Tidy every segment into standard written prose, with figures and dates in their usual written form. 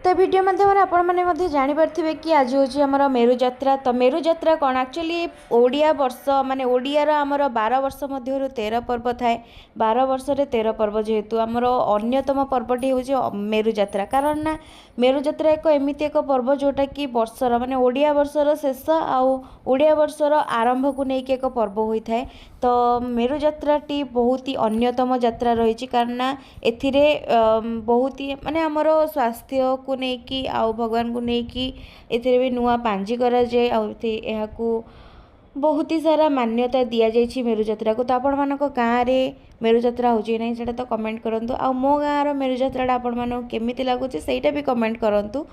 तो वीडियो माध्यम आपण मैंने जापारे कि आज हूँ आम मेरु जात्रा। तो मेरु जात्रा कौन एक्चुअली ओडिया वर्ष माने ओडियार आमर 12 वर्ष मध्य 13 पर्व थाए। 12 वर्ष 13 पर्व जेहेतु आमर अन्यतम पर्वटी हूँ मेरु जात्रा। कारण ना मेरु जात्रा एक एमती एक पर्व जोटा कि वर्षर माने ओडिया वर्षर शेष आउ ओडिया वर्षर आरंभ को लेकिन एक पर्व होता है। तो मेरु जात्राटी बहुत ही अन्यतम जात्रा रही। कारण एथिरे बहुत ही माने आमर स्वास्थ्य को लेकिन आउ भगवान को लेकिन एथिरे भी नुआ पांजी करा जाए। यहाँ को बहुत ही सारा मान्यता दि जाइए मेरु जात्रा को। तो आपण मान गाँव में मेरु जात्रा हो ना तो कमेंट करूँ। आ मो गाँव मेरु जात्रा आपण मान केमी लगुच से भी कमेंट करूँ।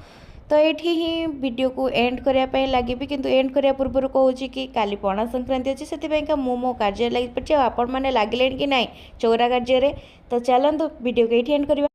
तो ये ही वीडियो को एंड करने लगे किंतु एंड करने पूर्व कहूँ कि काली पणा संक्रांति अच्छी से मो कार्य लगी पड़े। आपण मैंने लगे कि ना चौरा कार्य। तो चलतु वीडियो को ये एंड करवा।